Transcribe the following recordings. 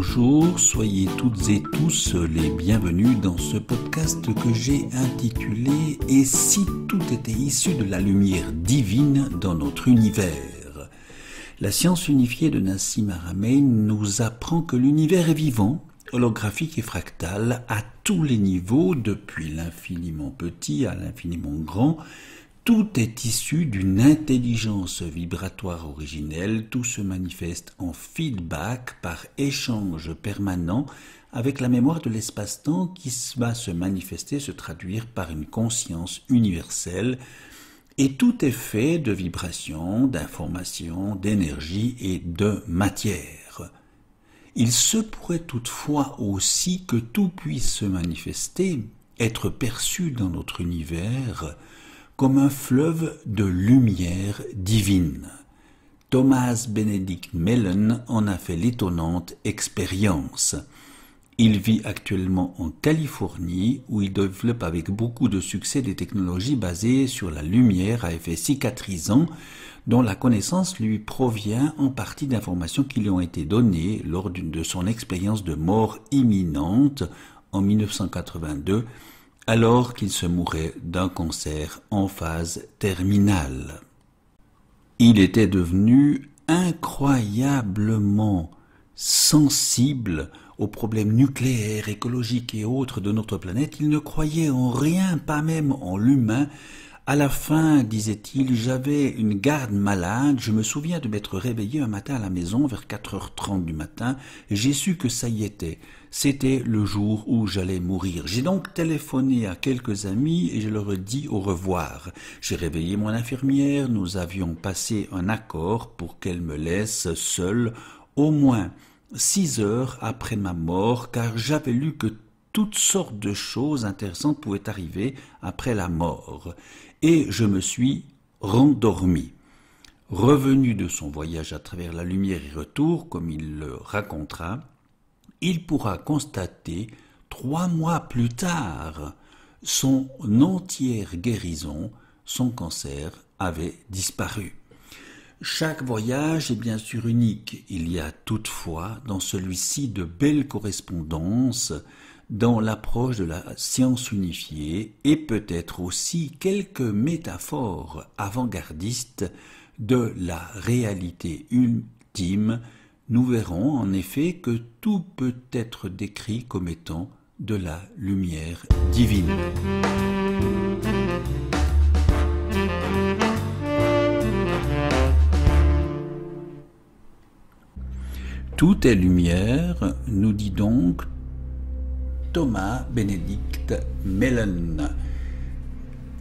Bonjour, soyez toutes et tous les bienvenus dans ce podcast que j'ai intitulé « Et si tout était issu de la lumière divine dans notre univers ?» La science unifiée de Nassim Haramein nous apprend que l'univers est vivant, holographique et fractal à tous les niveaux, depuis l'infiniment petit à l'infiniment grand. Tout est issu d'une intelligence vibratoire originelle, tout se manifeste en feedback par échange permanent avec la mémoire de l'espace-temps qui va se manifester, se traduire par une conscience universelle. Et tout est fait de vibrations, d'informations, d'énergie et de matière. Il se pourrait toutefois aussi que tout puisse se manifester, être perçu dans notre univers comme un fleuve de lumière divine. Thomas Benedict Mellon en a fait l'étonnante expérience. Il vit actuellement en Californie où il développe avec beaucoup de succès des technologies basées sur la lumière à effet cicatrisant dont la connaissance lui provient en partie d'informations qui lui ont été données lors de son expérience de mort imminente en 1982 alors qu'il se mourait d'un cancer en phase terminale. Il était devenu incroyablement sensible aux problèmes nucléaires, écologiques et autres de notre planète. Il ne croyait en rien, pas même en l'humain. À la fin, disait-il, j'avais une garde malade, je me souviens de m'être réveillé un matin à la maison vers 4h30 du matin, et j'ai su que ça y était. C'était le jour où j'allais mourir. J'ai donc téléphoné à quelques amis et je leur ai dit au revoir. J'ai réveillé mon infirmière, nous avions passé un accord pour qu'elle me laisse seule au moins 6 heures après ma mort, car j'avais lu que toutes sortes de choses intéressantes pouvaient arriver après la mort. Et je me suis rendormi. Revenu de son voyage à travers la lumière et retour, comme il le racontera, il pourra constater 3 mois plus tard son entière guérison, son cancer avait disparu. Chaque voyage est bien sûr unique. Il y a toutefois dans celui-ci de belles correspondances dans l'approche de la science unifiée et peut-être aussi quelques métaphores avant-gardistes de la réalité ultime. Nous verrons en effet que tout peut être décrit comme étant de la lumière divine. Tout est lumière, nous dit donc Thomas Benedict Mellon.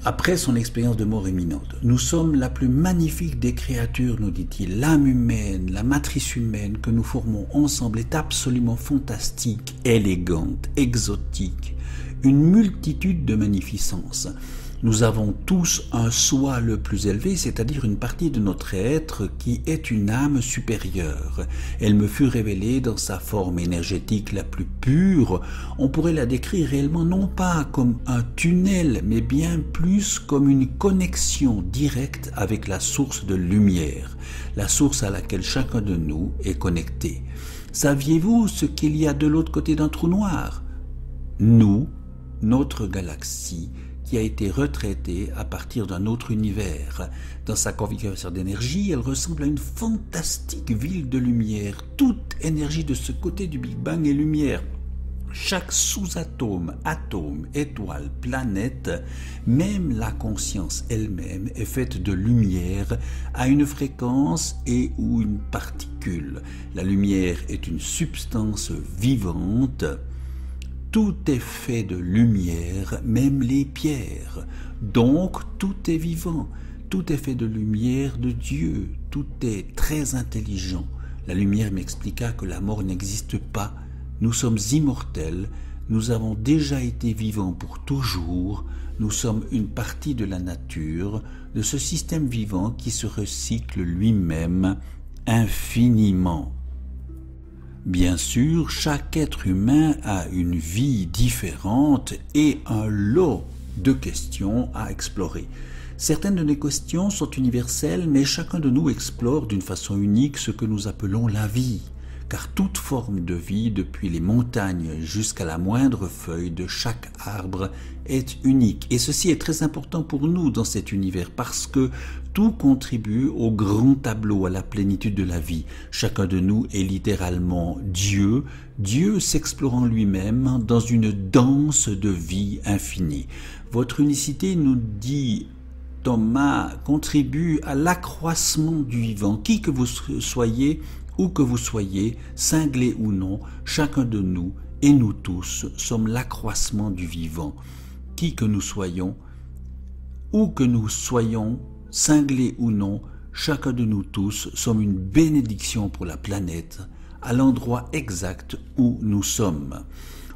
Après son expérience de mort imminente, nous sommes la plus magnifique des créatures, nous dit-il. L'âme humaine, la matrice humaine que nous formons ensemble est absolument fantastique, élégante, exotique, une multitude de magnificences. Nous avons tous un soi le plus élevé, c'est-à-dire une partie de notre être qui est une âme supérieure. Elle me fut révélée dans sa forme énergétique la plus pure. On pourrait la décrire réellement non pas comme un tunnel, mais bien plus comme une connexion directe avec la source de lumière, la source à laquelle chacun de nous est connecté. Saviez-vous ce qu'il y a de l'autre côté d'un trou noir? Nous, notre galaxie, qui a été retraitée à partir d'un autre univers. Dans sa configuration d'énergie, elle ressemble à une fantastique ville de lumière. Toute énergie de ce côté du Big Bang est lumière. Chaque sous-atome, atome, étoile, planète, même la conscience elle-même est faite de lumière à une fréquence et ou une particule. La lumière est une substance vivante. Tout est fait de lumière, même les pierres. Donc tout est vivant. Tout est fait de lumière de Dieu. Tout est très intelligent. La lumière m'expliqua que la mort n'existe pas. Nous sommes immortels. Nous avons déjà été vivants pour toujours. Nous sommes une partie de la nature, de ce système vivant qui se recycle lui-même infiniment. Bien sûr, chaque être humain a une vie différente et un lot de questions à explorer. Certaines de nos questions sont universelles, mais chacun de nous explore d'une façon unique ce que nous appelons la vie. car toute forme de vie, depuis les montagnes jusqu'à la moindre feuille de chaque arbre, est unique. Et ceci est très important pour nous dans cet univers, parce que tout contribue au grand tableau, à la plénitude de la vie. Chacun de nous est littéralement Dieu, Dieu s'explorant lui-même dans une danse de vie infinie. Votre unicité, nous dit Thomas, contribue à l'accroissement du vivant. Qui que vous soyez, où que vous soyez, cinglé ou non, chacun de nous, et nous tous, sommes l'accroissement du vivant. Qui que nous soyons, où que nous soyons, cinglés ou non, chacun de nous tous sommes une bénédiction pour la planète, à l'endroit exact où nous sommes.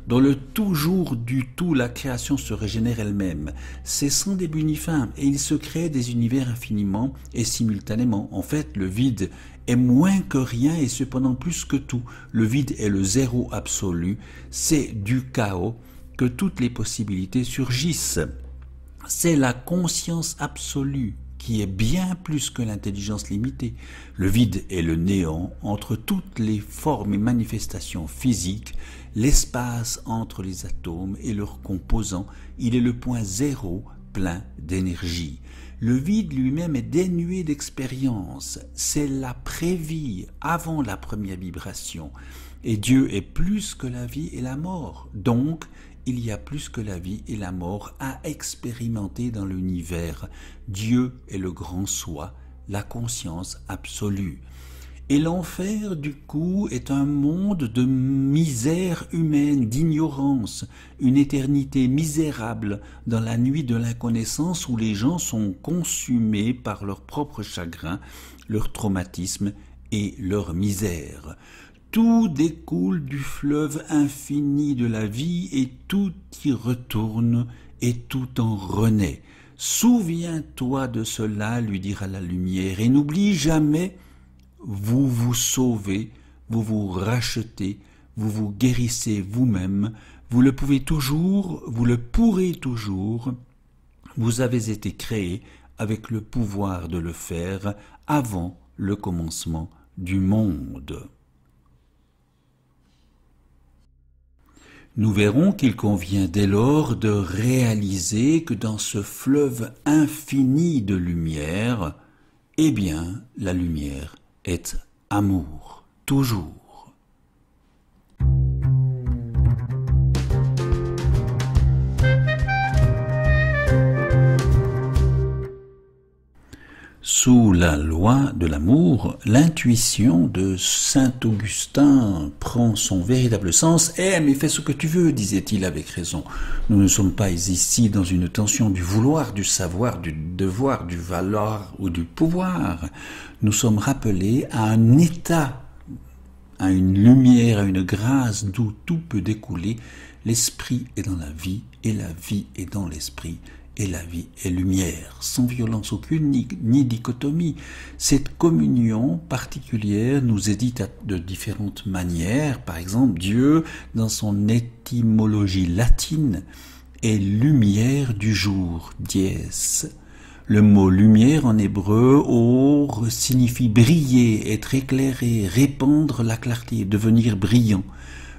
Dans le toujours du tout, la création se régénère elle-même. C'est sans début ni fin, et il se crée des univers infiniment et simultanément. En fait, le vide est moins que rien et cependant plus que tout. Le vide est le zéro absolu. C'est du chaos que toutes les possibilités surgissent. C'est la conscience absolue qui est bien plus que l'intelligence limitée. Le vide est le néant entre toutes les formes et manifestations physiques, l'espace entre les atomes et leurs composants. Il est le point zéro plein d'énergie. Le vide lui-même est dénué d'expérience. C'est la prévie avant la première vibration. Et Dieu est plus que la vie et la mort. Donc, il y a plus que la vie et la mort à expérimenter dans l'univers. Dieu est le grand soi, la conscience absolue. Et l'enfer, du coup, est un monde de misère humaine, d'ignorance, une éternité misérable dans la nuit de l'inconnaissance où les gens sont consumés par leur propre chagrin, leur traumatisme et leur misère. Tout découle du fleuve infini de la vie et tout y retourne et tout en renaît. Souviens-toi de cela, lui dira la lumière, et n'oublie jamais, vous vous sauvez, vous vous rachetez, vous vous guérissez vous-même, vous le pouvez toujours, vous le pourrez toujours, vous avez été créé avec le pouvoir de le faire avant le commencement du monde. Nous verrons qu'il convient dès lors de réaliser que dans ce fleuve infini de lumière, eh bien, la lumière est amour, toujours. Sous la loi de l'amour, l'intuition de saint Augustin prend son véritable sens. « Aime et fais ce que tu veux », disait-il avec raison. Nous ne sommes pas ici dans une tension du vouloir, du savoir, du devoir, du valoir ou du pouvoir. Nous sommes rappelés à un état, à une lumière, à une grâce d'où tout peut découler. L'esprit est dans la vie et la vie est dans l'esprit. Et la vie est lumière, sans violence aucune ni dichotomie. Cette communion particulière nous est dite de différentes manières. Par exemple, Dieu, dans son étymologie latine, est lumière du jour, dies. Le mot lumière en hébreu, or, signifie briller, être éclairé, répandre la clarté, devenir brillant.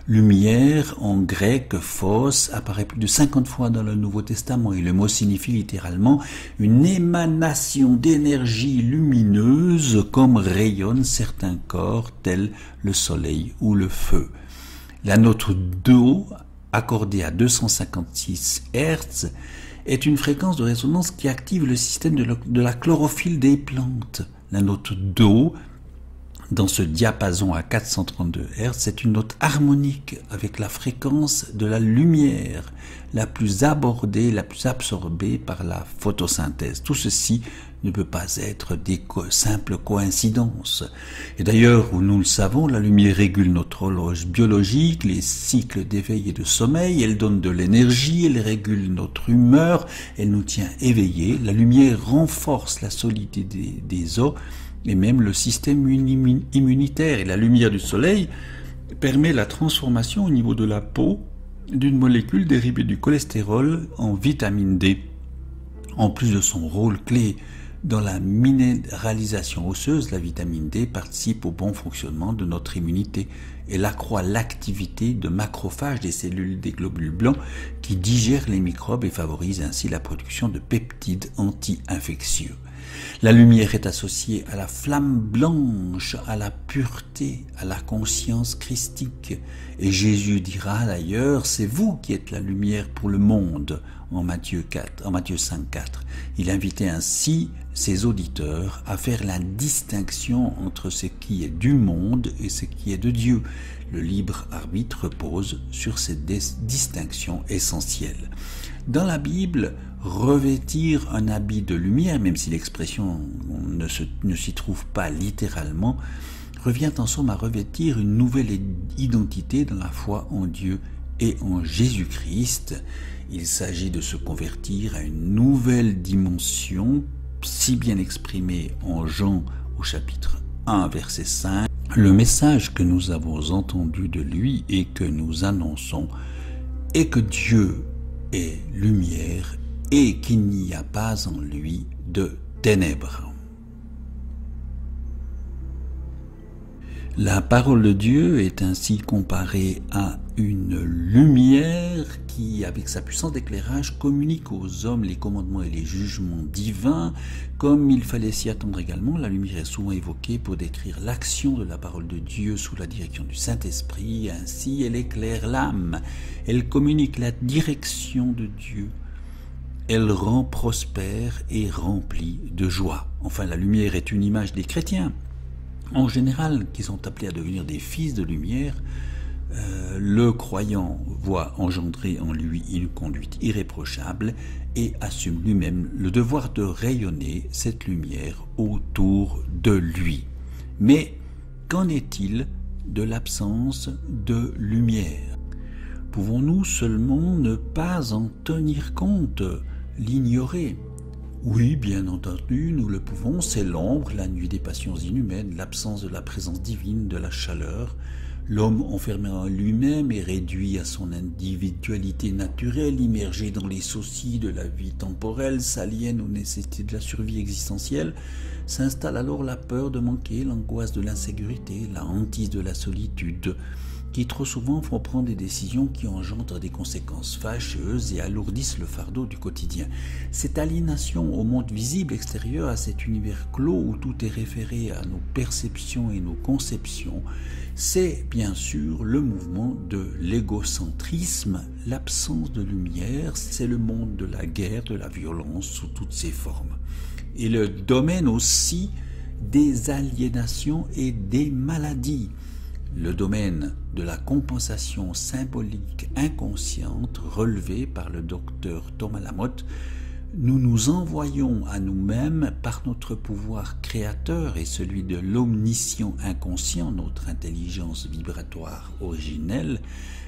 Lumière, en grec, phos, apparaît plus de 50 fois dans le Nouveau Testament et le mot signifie littéralement une émanation d'énergie lumineuse comme rayonnent certains corps tels le soleil ou le feu. La note Do, accordée à 256 Hz, est une fréquence de résonance qui active le système de la chlorophylle des plantes. La note Do, dans ce diapason à 432 Hz, c'est une note harmonique avec la fréquence de la lumière, la plus abordée, la plus absorbée par la photosynthèse. Tout ceci ne peut pas être des simples coïncidences. Et d'ailleurs, nous le savons, la lumière régule notre horloge biologique, les cycles d'éveil et de sommeil, elle donne de l'énergie, elle régule notre humeur, elle nous tient éveillés. La lumière renforce la solidité des os, et même le système immunitaire. Et la lumière du soleil permet la transformation au niveau de la peau d'une molécule dérivée du cholestérol en vitamine D. En plus de son rôle clé Dans la minéralisation osseuse, la vitamine D participe au bon fonctionnement de notre immunité. Elle accroît l'activité de macrophages des cellules des globules blancs qui digèrent les microbes et favorise ainsi la production de peptides anti-infectieux. La lumière est associée à la flamme blanche, à la pureté, à la conscience christique. Et Jésus dira d'ailleurs, c'est vous qui êtes la lumière pour le monde, en Matthieu 5,4. Il invitait ainsi ses auditeurs à faire la distinction entre ce qui est du monde et ce qui est de Dieu. Le libre arbitre repose sur cette distinction essentielle. Dans la Bible, revêtir un habit de lumière, même si l'expression ne s'y trouve pas littéralement, revient en somme à revêtir une nouvelle identité dans la foi en Dieu et en Jésus-Christ. Il s'agit de se convertir à une nouvelle dimension, si bien exprimée en Jean au chapitre 1, verset 5. Le message que nous avons entendu de lui et que nous annonçons est que Dieu est lumière et qu'il n'y a pas en lui de ténèbres. La parole de Dieu est ainsi comparée à une lumière qui, avec sa puissance d'éclairage, communique aux hommes les commandements et les jugements divins. Comme il fallait s'y attendre également, la lumière est souvent évoquée pour décrire l'action de la parole de Dieu sous la direction du Saint-Esprit. Ainsi, elle éclaire l'âme, elle communique la direction de Dieu. Elle rend prospère et remplie de joie. Enfin, la lumière est une image des chrétiens, en général, qui sont appelés à devenir des fils de lumière. Le croyant voit engendrer en lui une conduite irréprochable et assume lui-même le devoir de rayonner cette lumière autour de lui. Mais qu'en est-il de l'absence de lumière? Pouvons-nous seulement ne pas en tenir compte, l'ignorer? Oui, bien entendu, nous le pouvons, c'est l'ombre, la nuit des passions inhumaines, l'absence de la présence divine, de la chaleur. L'homme enfermé en lui-même est réduit à son individualité naturelle, immergé dans les soucis de la vie temporelle, s'aliène aux nécessités de la survie existentielle. S'installe alors la peur de manquer, l'angoisse de l'insécurité, la hantise de la solitude, qui trop souvent font prendre des décisions qui engendrent des conséquences fâcheuses et alourdissent le fardeau du quotidien. Cette aliénation au monde visible extérieur, à cet univers clos où tout est référé à nos perceptions et nos conceptions, c'est bien sûr le mouvement de l'égocentrisme, l'absence de lumière, c'est le monde de la guerre, de la violence sous toutes ses formes. Et le domaine aussi des aliénations et des maladies. Le domaine de la compensation symbolique inconsciente relevé par le docteur Thomas Lamotte, nous nous envoyons à nous-mêmes par notre pouvoir créateur et celui de l'omniscient inconscient, notre intelligence vibratoire originelle,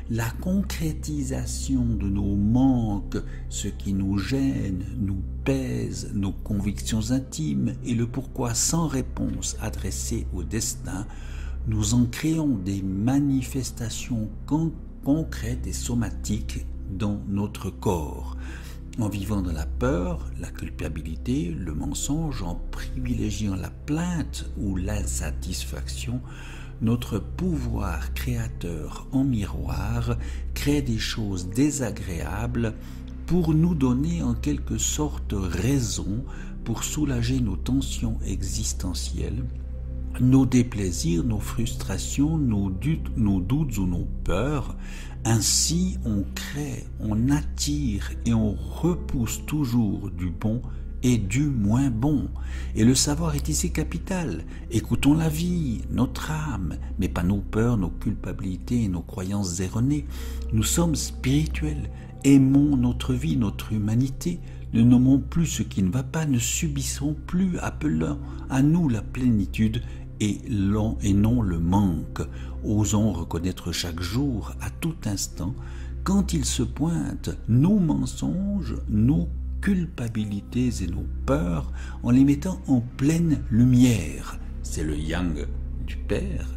la concrétisation de nos manques, ce qui nous gêne, nous pèse, nos convictions intimes et le pourquoi sans réponse adressé au destin. Nous en créons des manifestations concrètes et somatiques dans notre corps. En vivant dans la peur, la culpabilité, le mensonge, en privilégiant la plainte ou l'insatisfaction, notre pouvoir créateur en miroir crée des choses désagréables pour nous donner en quelque sorte raison pour soulager nos tensions existentielles, nos déplaisirs, nos frustrations, nos doutes ou nos peurs. Ainsi, on crée, on attire et on repousse toujours du bon et du moins bon. Et le savoir est ici capital. Écoutons la vie, notre âme, mais pas nos peurs, nos culpabilités et nos croyances erronées. Nous sommes spirituels, aimons notre vie, notre humanité. Ne nommons plus ce qui ne va pas, ne subissons plus, appelant à nous la plénitude et non le manque. Osons reconnaître chaque jour, à tout instant, quand il se pointe, nos mensonges, nos culpabilités et nos peurs, en les mettant en pleine lumière. C'est le yang du Père,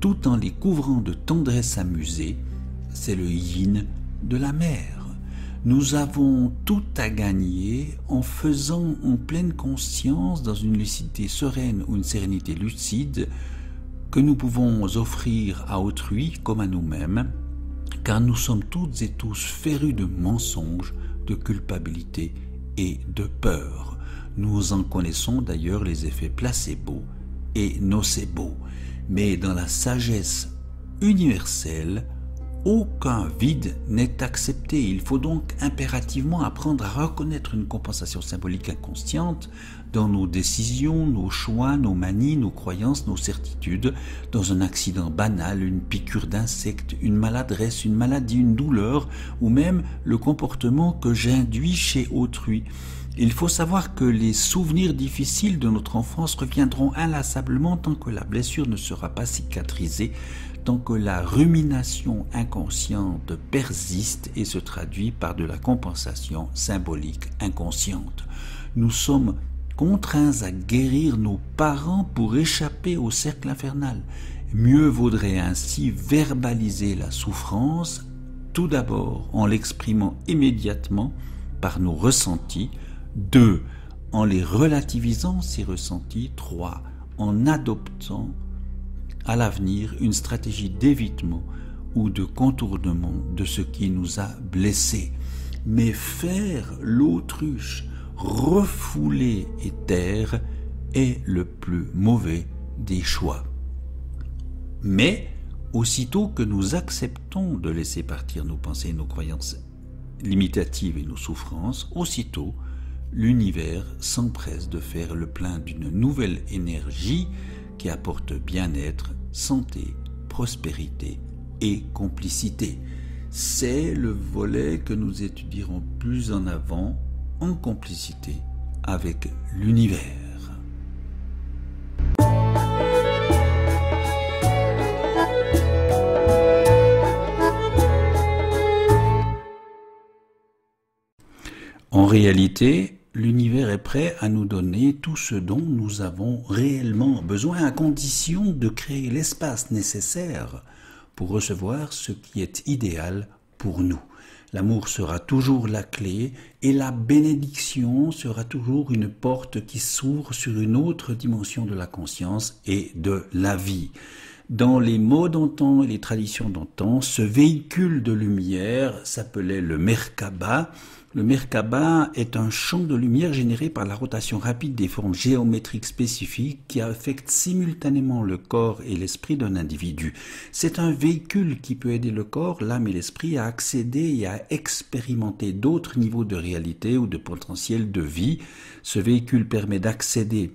tout en les couvrant de tendresse amusée. C'est le yin de la Mère. Nous avons tout à gagner en faisant en pleine conscience, dans une lucidité sereine ou une sérénité lucide, que nous pouvons offrir à autrui comme à nous-mêmes, car nous sommes toutes et tous férus de mensonges, de culpabilité et de peur. Nous en connaissons d'ailleurs les effets placebo et nocebo. Mais dans la sagesse universelle, aucun vide n'est accepté. Il faut donc impérativement apprendre à reconnaître une compensation symbolique inconsciente dans nos décisions, nos choix, nos manies, nos croyances, nos certitudes, dans un accident banal, une piqûre d'insecte, une maladresse, une maladie, une douleur, ou même le comportement que j'induis chez autrui. Il faut savoir que les souvenirs difficiles de notre enfance reviendront inlassablement tant que la blessure ne sera pas cicatrisée, tant que la rumination inconsciente persiste et se traduit par de la compensation symbolique inconsciente. Nous sommes contraints à guérir nos parents pour échapper au cercle infernal. Mieux vaudrait ainsi verbaliser la souffrance, tout d'abord en l'exprimant immédiatement par nos ressentis, 2. En les relativisant ces ressentis, 3. En adoptant à l'avenir une stratégie d'évitement ou de contournement de ce qui nous a blessés. Mais faire l'autruche, refouler et taire est le plus mauvais des choix. Mais aussitôt que nous acceptons de laisser partir nos pensées, nos croyances limitatives et nos souffrances, aussitôt l'univers s'empresse de faire le plein d'une nouvelle énergie qui apporte bien-être, santé, prospérité et complicité. C'est le volet que nous étudierons plus en avant en complicité avec l'univers. En réalité, l'univers est prêt à nous donner tout ce dont nous avons réellement besoin, à condition de créer l'espace nécessaire pour recevoir ce qui est idéal pour nous. L'amour sera toujours la clé et la bénédiction sera toujours une porte qui s'ouvre sur une autre dimension de la conscience et de la vie. Dans les mots d'antan et les traditions d'antan, ce véhicule de lumière s'appelait le Merkaba. Le Merkaba est un champ de lumière généré par la rotation rapide des formes géométriques spécifiques qui affectent simultanément le corps et l'esprit d'un individu. C'est un véhicule qui peut aider le corps, l'âme et l'esprit à accéder et à expérimenter d'autres niveaux de réalité ou de potentiel de vie. Ce véhicule permet d'accéder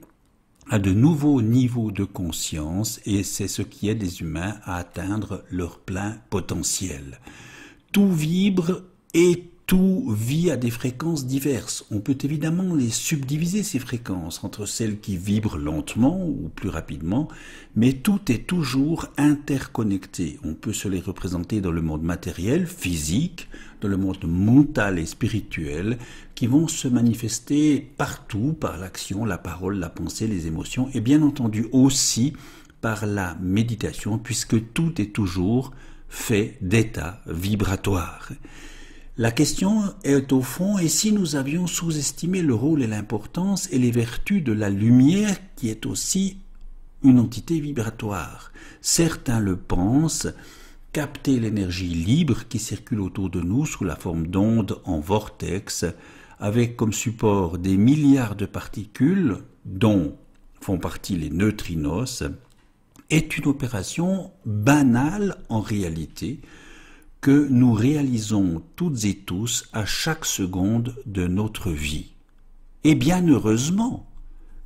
à de nouveaux niveaux de conscience et c'est ce qui aide les humains à atteindre leur plein potentiel. Tout vibre et tout vit à des fréquences diverses. On peut évidemment les subdiviser, ces fréquences, entre celles qui vibrent lentement ou plus rapidement, mais tout est toujours interconnecté. On peut se les représenter dans le monde matériel, physique, dans le monde mental et spirituel, qui vont se manifester partout par l'action, la parole, la pensée, les émotions, et bien entendu aussi par la méditation, puisque tout est toujours fait d'états vibratoires. La question est au fond, et si nous avions sous-estimé le rôle et l'importance et les vertus de la lumière qui est aussi une entité vibratoire? Certains le pensent, capter l'énergie libre qui circule autour de nous sous la forme d'ondes en vortex, avec comme support des milliards de particules, dont font partie les neutrinos, est une opération banale en réalité, que nous réalisons toutes et tous à chaque seconde de notre vie. Et bien heureusement,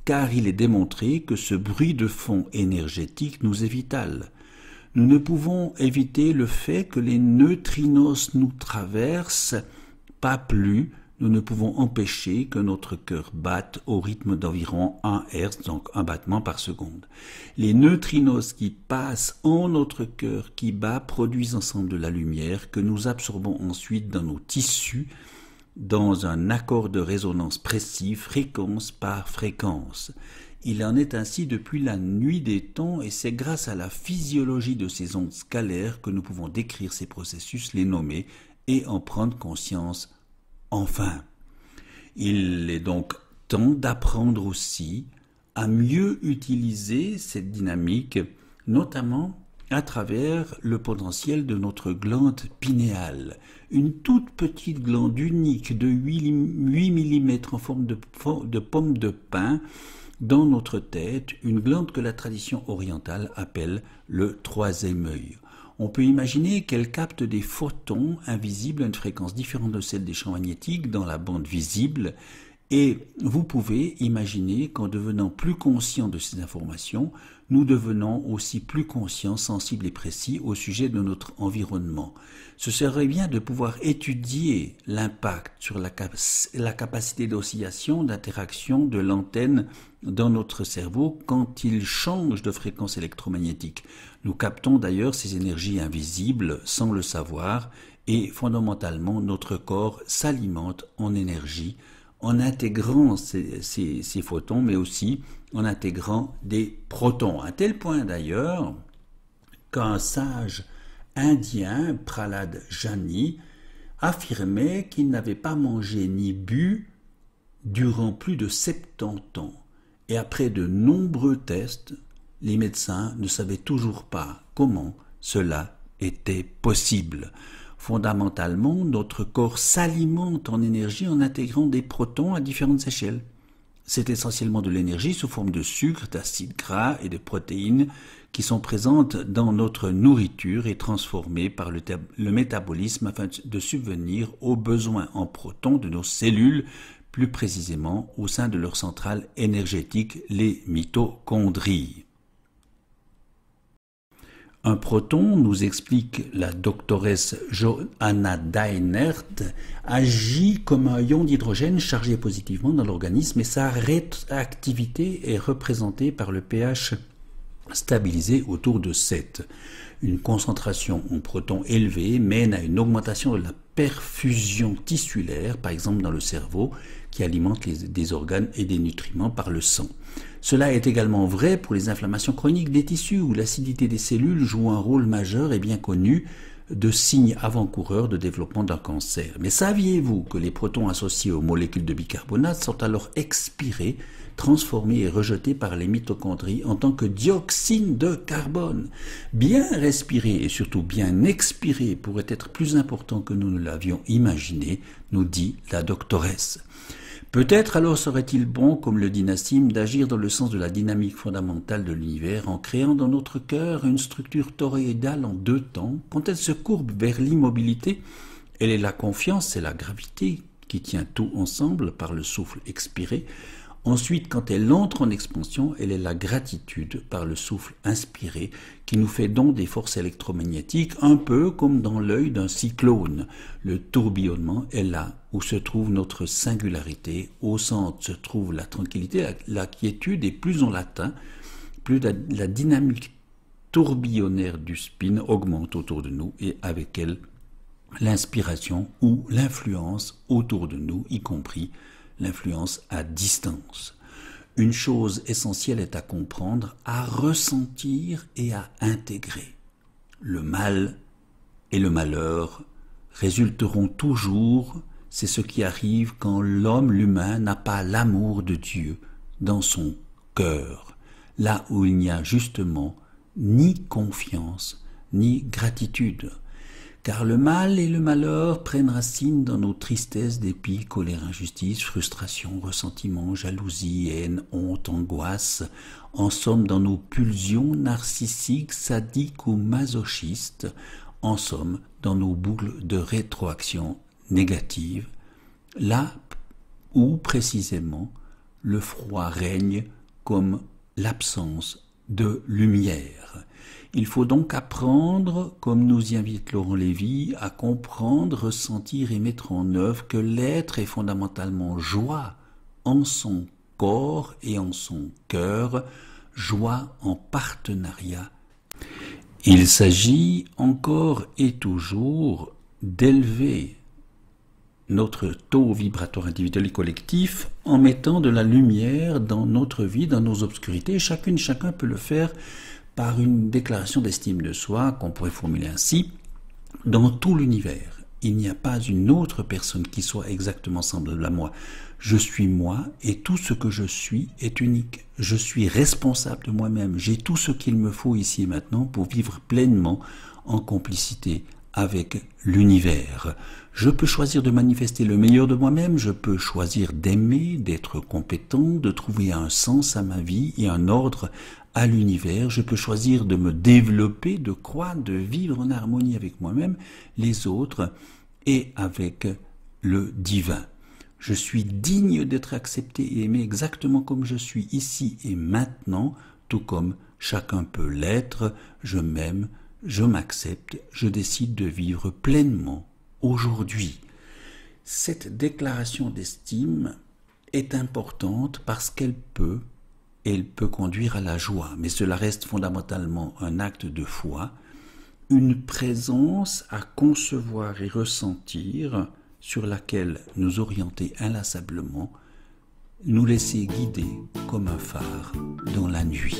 car il est démontré que ce bruit de fond énergétique nous est vital. Nous ne pouvons éviter le fait que les neutrinos nous traversent, pas plus. Nous ne pouvons empêcher que notre cœur batte au rythme d'environ 1 Hz, donc un battement par seconde. Les neutrinos qui passent en notre cœur qui bat produisent ensemble de la lumière que nous absorbons ensuite dans nos tissus dans un accord de résonance précis, fréquence par fréquence. Il en est ainsi depuis la nuit des temps et c'est grâce à la physiologie de ces ondes scalaires que nous pouvons décrire ces processus, les nommer et en prendre conscience Enfin, il est donc temps d'apprendre aussi à mieux utiliser cette dynamique, notamment à travers le potentiel de notre glande pinéale, une toute petite glande unique de 8 mm en forme de pomme de pin dans notre tête, une glande que la tradition orientale appelle le troisième œil. On peut imaginer qu'elle capte des photons invisibles à une fréquence différente de celle des champs magnétiques dans la bande visible. Et vous pouvez imaginer qu'en devenant plus conscient de ces informations, nous devenons aussi plus conscients, sensibles et précis au sujet de notre environnement. Ce serait bien de pouvoir étudier l'impact sur la capacité d'oscillation, d'interaction de l'antenne dans notre cerveau quand il change de fréquence électromagnétique. Nous captons d'ailleurs ces énergies invisibles sans le savoir et fondamentalement notre corps s'alimente en énergie en intégrant ces photons, mais aussi en intégrant des protons. À tel point d'ailleurs qu'un sage indien, Prahlad Jani, affirmait qu'il n'avait pas mangé ni bu durant plus de 70 ans. Et après de nombreux tests, les médecins ne savaient toujours pas comment cela était possible. Fondamentalement, notre corps s'alimente en énergie en intégrant des protons à différentes échelles. C'est essentiellement de l'énergie sous forme de sucre, d'acides gras et de protéines qui sont présentes dans notre nourriture et transformées par le métabolisme afin de subvenir aux besoins en protons de nos cellules, plus précisément au sein de leur centrale énergétique, les mitochondries. Un proton, nous explique la doctoresse Johanna Deinert, agit comme un ion d'hydrogène chargé positivement dans l'organisme et sa réactivité est représentée par le pH stabilisé autour de 7. Une concentration en protons élevée mène à une augmentation de la perfusion tissulaire, par exemple dans le cerveau, qui alimente des organes et des nutriments par le sang. Cela est également vrai pour les inflammations chroniques des tissus où l'acidité des cellules joue un rôle majeur et bien connu de signe avant-coureur de développement d'un cancer. Mais saviez-vous que les protons associés aux molécules de bicarbonate sont alors expirés, transformés et rejetés par les mitochondries en tant que dioxyde de carbone? Bien respirer et surtout bien expirer pourrait être plus important que nous ne l'avions imaginé, nous dit la doctoresse. Peut-être alors serait-il bon, comme le dit Nassim, d'agir dans le sens de la dynamique fondamentale de l'univers en créant dans notre cœur une structure toroïdale en 2 temps. Quand elle se courbe vers l'immobilité, elle est la confiance et la gravité qui tient tout ensemble par le souffle expiré. Ensuite, quand elle entre en expansion, elle est la gratitude par le souffle inspiré qui nous fait don des forces électromagnétiques, un peu comme dans l'œil d'un cyclone. Le tourbillonnement est là où se trouve notre singularité. Au centre se trouve la tranquillité, la quiétude, et plus on l'atteint, plus la dynamique tourbillonnaire du spin augmente autour de nous et avec elle l'inspiration ou l'influence autour de nous, y compris l'influence à distance. Une chose essentielle est à comprendre, à ressentir et à intégrer. Le mal et le malheur résulteront toujours, c'est ce qui arrive quand l'humain n'a pas l'amour de Dieu dans son cœur, là où il n'y a justement ni confiance ni gratitude. Car le mal et le malheur prennent racine dans nos tristesses, dépit, colère, injustice, frustration, ressentiment, jalousie, haine, honte, angoisse, en somme dans nos pulsions narcissiques, sadiques ou masochistes, en somme dans nos boucles de rétroaction négative, là où précisément le froid règne comme l'absence de lumière. Il faut donc apprendre, comme nous y invite Laurent Lévy, à comprendre, ressentir et mettre en œuvre que l'être est fondamentalement joie en son corps et en son cœur, joie en partenariat. Il s'agit encore et toujours d'élever notre taux vibratoire individuel et collectif en mettant de la lumière dans notre vie, dans nos obscurités. Chacun peut le faire par une déclaration d'estime de soi qu'on pourrait formuler ainsi: dans tout l'univers, Il n'y a pas une autre personne qui soit exactement semblable à moi. Je suis moi et tout ce que je suis est unique. Je suis responsable de moi-même. J'ai tout ce qu'il me faut ici et maintenant pour vivre pleinement en complicité avec l'univers. Je peux choisir de manifester le meilleur de moi-même, je peux choisir d'aimer, d'être compétent, de trouver un sens à ma vie et un ordre à l'univers. Je peux choisir de me développer, de croître, de vivre en harmonie avec moi-même, les autres et avec le divin. Je suis digne d'être accepté et aimé exactement comme je suis ici et maintenant, tout comme chacun peut l'être. Je m'aime, je m'accepte, je décide de vivre pleinement aujourd'hui. Cette déclaration d'estime est importante parce qu'elle peut conduire à la joie, mais cela reste fondamentalement un acte de foi, une présence à concevoir et ressentir sur laquelle nous orienter inlassablement, nous laisser guider comme un phare dans la nuit.